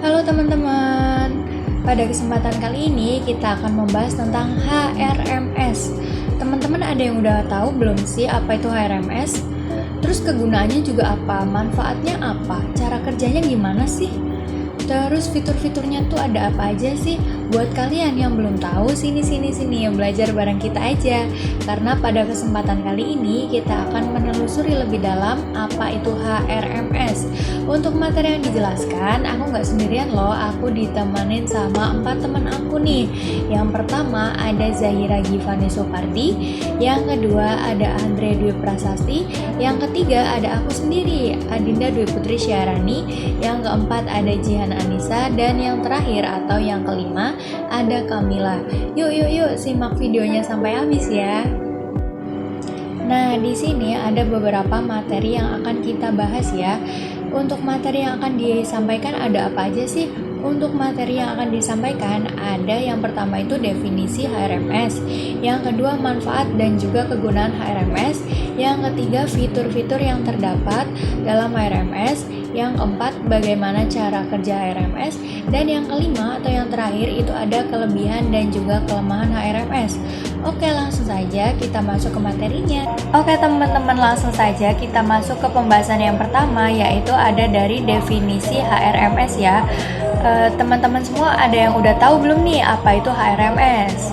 Halo teman-teman, pada kesempatan kali ini kita akan membahas tentang HRMS. Teman-teman ada yang udah tahu belum sih apa itu HRMS? Terus kegunaannya juga apa? Manfaatnya apa? Cara kerjanya gimana sih? Terus fitur-fiturnya tuh ada apa aja sih? Buat kalian yang belum tahu, sini yang belajar bareng kita aja. Karena pada kesempatan kali ini kita akan menelusuri lebih dalam apa itu HRMS. Untuk materi yang dijelaskan, aku nggak sendirian loh, aku ditemenin sama 4 teman aku nih. Yang pertama ada Zahira Givani Sopardi, yang kedua ada Andre Dwi Prasasti, yang ketiga ada aku sendiri, Adinda Dwi Putri Syarani, yang keempat ada Jihan Anissa, dan yang terakhir atau yang kelima ada Kamila. Yuk simak videonya sampai habis ya. Nah, di sini ada beberapa materi yang akan kita bahas ya. Untuk materi yang akan disampaikan ada apa aja sih? Untuk materi yang akan disampaikan ada yang pertama itu definisi HRMS, yang kedua manfaat dan juga kegunaan HRMS, yang ketiga fitur-fitur yang terdapat dalam HRMS, yang keempat bagaimana cara kerja HRMS, dan yang kelima atau yang terakhir itu ada kelebihan dan juga kelemahan HRMS. Oke, langsung saja kita masuk ke materinya. Oke teman-teman, langsung saja kita masuk ke pembahasan yang pertama, yaitu ada dari definisi HRMS ya. Teman-teman semua ada yang udah tahu belum nih apa itu HRMS?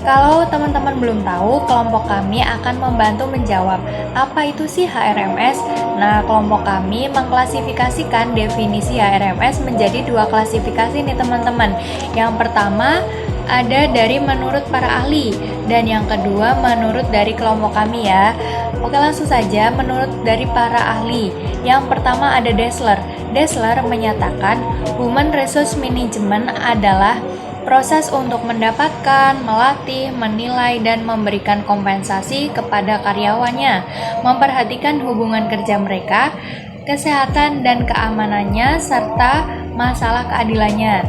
Kalau teman-teman belum tahu, kelompok kami akan membantu menjawab apa itu sih HRMS. Nah, kelompok kami mengklasifikasikan definisi HRMS menjadi 2 klasifikasi nih teman-teman. Yang pertama ada dari menurut para ahli, dan yang kedua menurut dari kelompok kami ya. Oke, langsung saja menurut dari para ahli. Yang pertama ada Dassler. Dassler menyatakan Human Resource Management adalah proses untuk mendapatkan, melatih, menilai, dan memberikan kompensasi kepada karyawannya, memperhatikan hubungan kerja mereka, kesehatan dan keamanannya, serta masalah keadilannya.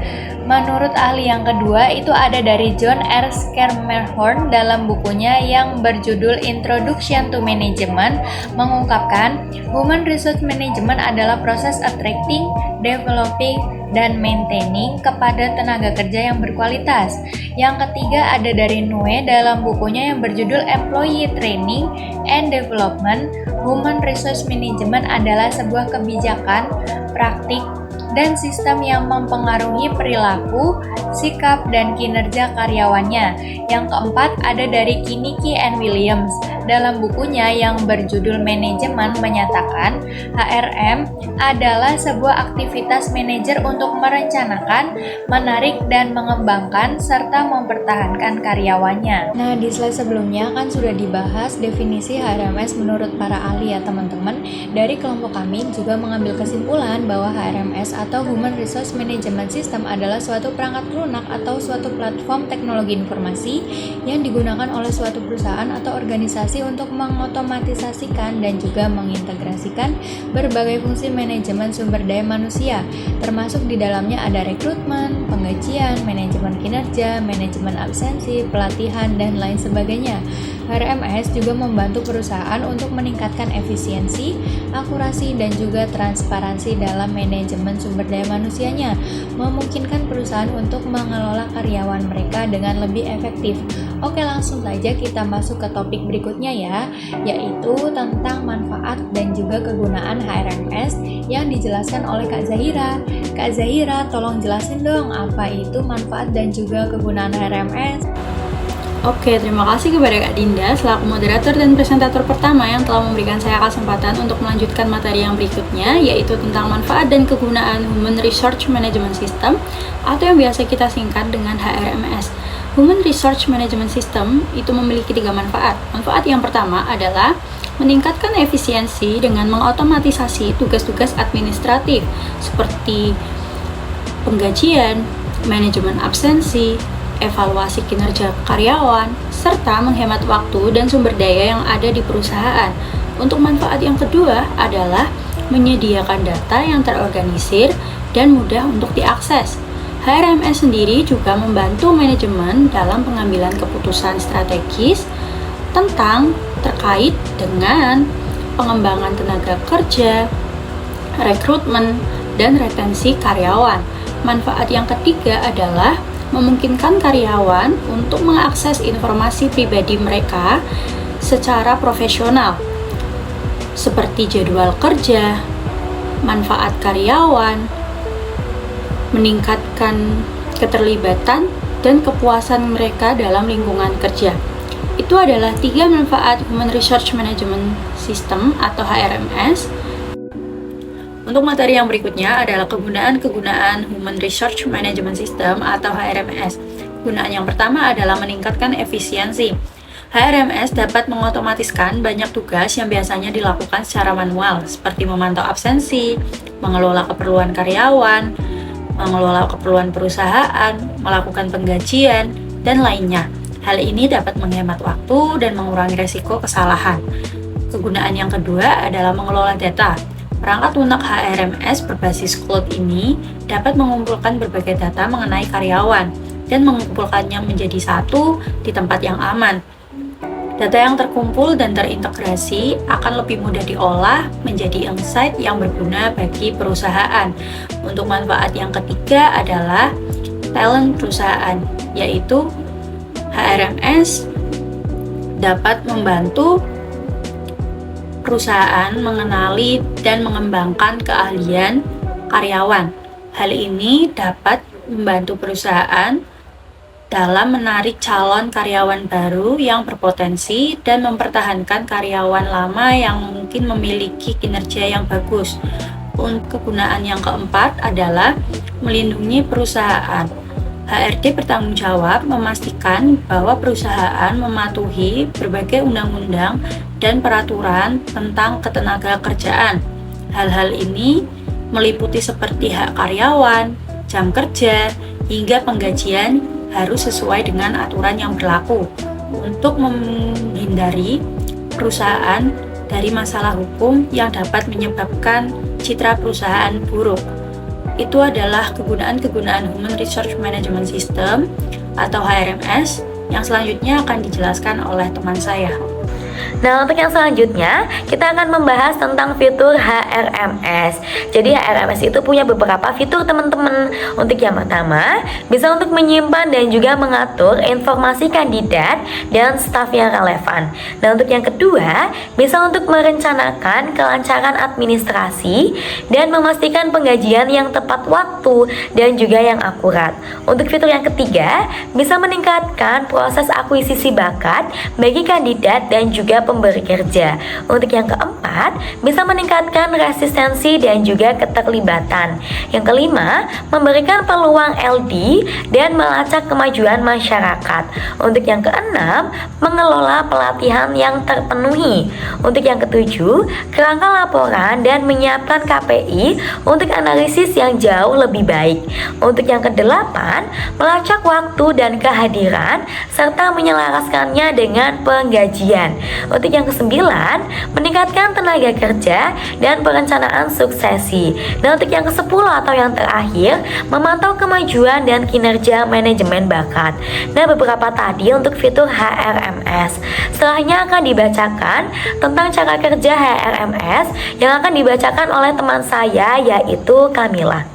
Menurut ahli yang kedua itu ada dari John R. Schermerhorn dalam bukunya yang berjudul Introduction to Management, mengungkapkan Human Resource Management adalah proses attracting, developing, dan maintaining kepada tenaga kerja yang berkualitas. Yang ketiga ada dari Nue dalam bukunya yang berjudul Employee Training and Development. Human Resource Management adalah sebuah kebijakan, praktik, dan sistem yang mempengaruhi perilaku, sikap, dan kinerja karyawannya. Yang keempat ada dari Kinnicky and Williams dalam bukunya yang berjudul Manajemen, menyatakan HRM adalah sebuah aktivitas manajer untuk merencanakan, menarik, dan mengembangkan serta mempertahankan karyawannya. Nah, di slide sebelumnya kan sudah dibahas definisi HRMS menurut para ahli ya teman-teman. Dari kelompok kami juga mengambil kesimpulan bahwa HRMS atau Human Resource Management System adalah suatu perangkat lunak atau suatu platform teknologi informasi yang digunakan oleh suatu perusahaan atau organisasi untuk mengotomatisasikan dan juga mengintegrasikan berbagai fungsi manajemen sumber daya manusia, termasuk di dalamnya ada rekrutmen, penggajian, manajemen kinerja, manajemen absensi, pelatihan, dan lain sebagainya. HRMS juga membantu perusahaan untuk meningkatkan efisiensi, akurasi, dan juga transparansi dalam manajemen sumber daya manusianya, memungkinkan perusahaan untuk mengelola karyawan mereka dengan lebih efektif. Oke, langsung saja kita masuk ke topik berikutnya ya, yaitu tentang manfaat dan juga kegunaan HRMS yang dijelaskan oleh Kak Zahira. Kak Zahira, tolong jelasin dong apa itu manfaat dan juga kegunaan HRMS. Oke, terima kasih kepada Kak Dinda selaku moderator dan presentator pertama yang telah memberikan saya kesempatan untuk melanjutkan materi yang berikutnya, yaitu tentang manfaat dan kegunaan Human Resource Management System atau yang biasa kita singkat dengan HRMS. Human Resource Management System itu memiliki 3 manfaat. Manfaat yang pertama adalah meningkatkan efisiensi dengan mengotomatisasi tugas-tugas administratif seperti penggajian, manajemen absensi, evaluasi kinerja karyawan, serta menghemat waktu dan sumber daya yang ada di perusahaan. Untuk manfaat yang kedua adalah menyediakan data yang terorganisir dan mudah untuk diakses. HRMS sendiri juga membantu manajemen dalam pengambilan keputusan strategis terkait dengan pengembangan tenaga kerja, rekrutmen, dan retensi karyawan. Manfaat yang ketiga adalah memungkinkan karyawan untuk mengakses informasi pribadi mereka secara profesional, seperti jadwal kerja, manfaat karyawan, meningkatkan keterlibatan dan kepuasan mereka dalam lingkungan kerja. Itu adalah 3 manfaat Human Resource Management System atau HRMS. Untuk materi yang berikutnya adalah kegunaan Human Resource Management System atau HRMS. Kegunaan yang pertama adalah meningkatkan efisiensi. HRMS dapat mengotomatiskan banyak tugas yang biasanya dilakukan secara manual, seperti memantau absensi, mengelola keperluan karyawan, mengelola keperluan perusahaan, melakukan penggajian, dan lainnya. Hal ini dapat menghemat waktu dan mengurangi resiko kesalahan. Kegunaan yang kedua adalah mengelola data. Perangkat lunak HRMS berbasis cloud ini dapat mengumpulkan berbagai data mengenai karyawan dan mengumpulkannya menjadi satu di tempat yang aman. Data yang terkumpul dan terintegrasi akan lebih mudah diolah menjadi insight yang berguna bagi perusahaan. Untuk manfaat yang ketiga adalah talent perusahaan, yaitu HRMS dapat membantu perusahaan mengenali dan mengembangkan keahlian karyawan. Hal ini dapat membantu perusahaan dalam menarik calon karyawan baru yang berpotensi dan mempertahankan karyawan lama yang mungkin memiliki kinerja yang bagus. Untuk kegunaan yang keempat adalah melindungi perusahaan. HRD bertanggung jawab memastikan bahwa perusahaan mematuhi berbagai undang-undang dan peraturan tentang ketenaga kerjaan. Hal-hal ini meliputi seperti hak karyawan, jam kerja, hingga penggajian harus sesuai dengan aturan yang berlaku untuk menghindari perusahaan dari masalah hukum yang dapat menyebabkan citra perusahaan buruk. Itu adalah kegunaan Human Resource Management System atau HRMS yang selanjutnya akan dijelaskan oleh teman saya. Nah, untuk yang selanjutnya, kita akan membahas tentang fitur HRMS. Jadi HRMS itu punya beberapa fitur teman-teman. Untuk yang pertama, bisa untuk menyimpan dan juga mengatur informasi kandidat dan staf yang relevan. Nah, untuk yang kedua, bisa untuk merencanakan kelancaran administrasi dan memastikan penggajian yang tepat waktu dan juga yang akurat. Untuk fitur yang ketiga, bisa meningkatkan proses akuisisi bakat bagi kandidat dan juga pemberi kerja. Untuk yang keempat, bisa meningkatkan resistensi dan juga keterlibatan. Yang kelima, memberikan peluang LD dan melacak kemajuan masyarakat. Untuk yang keenam, mengelola pelatihan yang terpenuhi. Untuk yang ketujuh, kerangka laporan dan menyiapkan KPI untuk analisis yang jauh lebih baik. Untuk yang kedelapan, melacak waktu dan kehadiran serta menyelaraskannya dengan penggajian. Untuk yang kesembilan, meningkatkan tenaga kerja dan perencanaan suksesi. Dan untuk yang ke-10 atau yang terakhir, memantau kemajuan dan kinerja manajemen bakat. Nah, beberapa tadi untuk fitur HRMS. Setelahnya akan dibacakan tentang cara kerja HRMS yang akan dibacakan oleh teman saya, yaitu Kamila.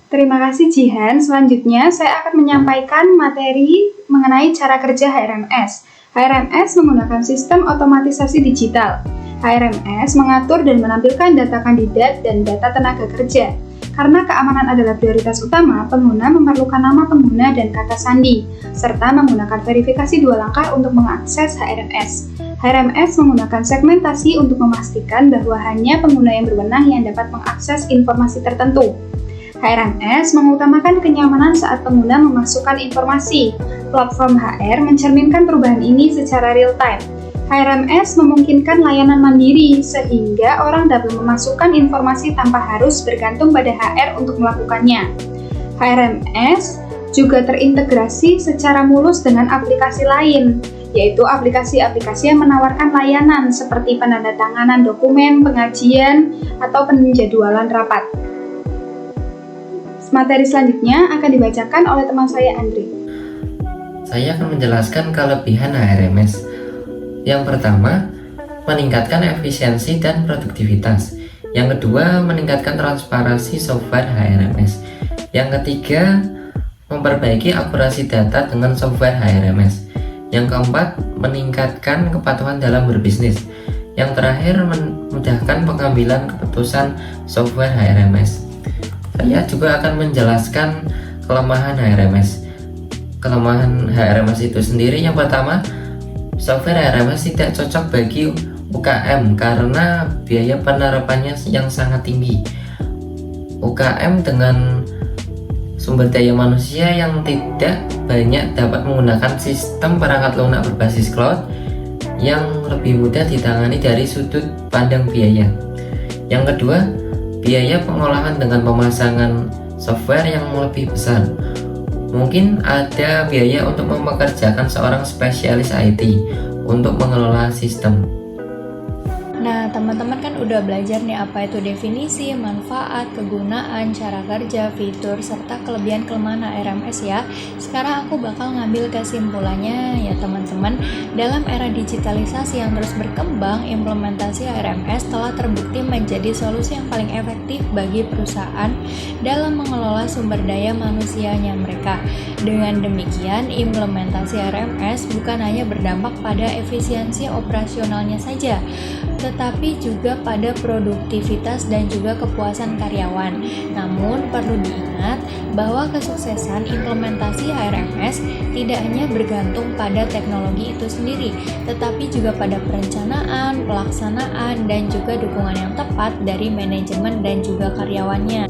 Terima kasih Jihan. Selanjutnya saya akan menyampaikan materi mengenai cara kerja HRMS. HRMS menggunakan sistem otomatisasi digital. HRMS mengatur dan menampilkan data kandidat dan data tenaga kerja. Karena keamanan adalah prioritas utama, pengguna memerlukan nama pengguna dan kata sandi, serta menggunakan verifikasi 2 langkah untuk mengakses HRMS. HRMS menggunakan segmentasi untuk memastikan bahwa hanya pengguna yang berwenang yang dapat mengakses informasi tertentu. HRMS mengutamakan kenyamanan saat pengguna memasukkan informasi. Platform HR mencerminkan perubahan ini secara real-time. HRMS memungkinkan layanan mandiri, sehingga orang dapat memasukkan informasi tanpa harus bergantung pada HR untuk melakukannya. HRMS juga terintegrasi secara mulus dengan aplikasi lain, yaitu aplikasi-aplikasi yang menawarkan layanan seperti penandatanganan dokumen, pengajian, atau penjadwalan rapat. Materi selanjutnya akan dibacakan oleh teman saya, Andre. Saya akan menjelaskan kelebihan HRMS. Yang pertama, meningkatkan efisiensi dan produktivitas. Yang kedua, meningkatkan transparansi software HRMS. Yang ketiga, memperbaiki akurasi data dengan software HRMS. Yang keempat, meningkatkan kepatuhan dalam berbisnis. Yang terakhir, memudahkan pengambilan keputusan software HRMS. Saya juga akan menjelaskan kelemahan HRMS. Kelemahan HRMS itu sendiri, yang pertama, software HRMS tidak cocok bagi UKM karena biaya penerapannya yang sangat tinggi. UKM dengan sumber daya manusia yang tidak banyak dapat menggunakan sistem perangkat lunak berbasis cloud yang lebih mudah ditangani dari sudut pandang biaya. Yang kedua, biaya pengolahan dengan pemasangan software yang lebih besar. Mungkin ada biaya untuk mempekerjakan seorang spesialis IT untuk mengelola sistem. Nah, teman-teman kan udah belajar nih apa itu definisi, manfaat, kegunaan, cara kerja, fitur, serta kelebihan-kelemahan HRMS ya. Sekarang aku bakal ngambil kesimpulannya ya teman-teman. Dalam era digitalisasi yang terus berkembang, implementasi HRMS telah terbukti menjadi solusi yang paling efektif bagi perusahaan dalam mengelola sumber daya manusianya mereka. Dengan demikian, implementasi HRMS bukan hanya berdampak pada efisiensi operasionalnya saja, tetapi juga pada produktivitas dan juga kepuasan karyawan. Namun perlu diingat bahwa kesuksesan implementasi HRMS tidak hanya bergantung pada teknologi itu sendiri, tetapi juga pada perencanaan, pelaksanaan, dan juga dukungan yang tepat dari manajemen dan juga karyawannya.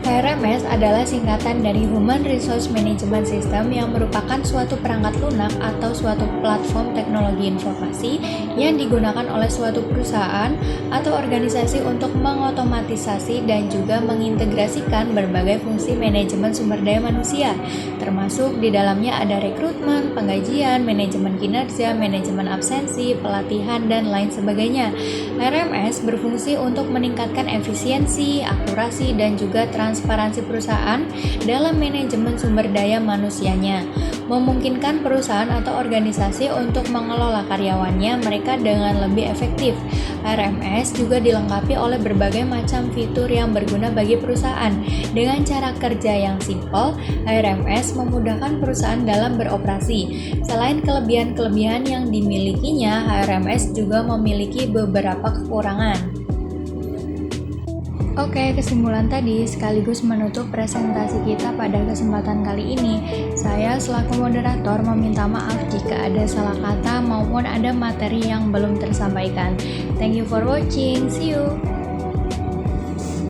HRMS adalah singkatan dari Human Resource Management System yang merupakan suatu perangkat lunak atau suatu platform teknologi informasi yang digunakan oleh suatu perusahaan atau organisasi untuk mengotomatisasi dan juga mengintegrasikan berbagai fungsi manajemen sumber daya manusia, termasuk di dalamnya ada rekrutmen, penggajian, manajemen kinerja, manajemen absensi, pelatihan, dan lain sebagainya. HRMS berfungsi untuk meningkatkan efisiensi, akurasi, dan juga transparansi perusahaan dalam manajemen sumber daya manusianya, memungkinkan perusahaan atau organisasi untuk mengelola karyawannya mereka dengan lebih efektif. HRMS juga dilengkapi oleh berbagai macam fitur yang berguna bagi perusahaan. Dengan cara kerja yang simpel, HRMS memudahkan perusahaan dalam beroperasi. Selain kelebihan-kelebihan yang dimilikinya, HRMS juga memiliki beberapa kekurangan. Oke, kesimpulan tadi sekaligus menutup presentasi kita pada kesempatan kali ini. Saya selaku moderator meminta maaf jika ada salah kata maupun ada materi yang belum tersampaikan. Thank you for watching. See you.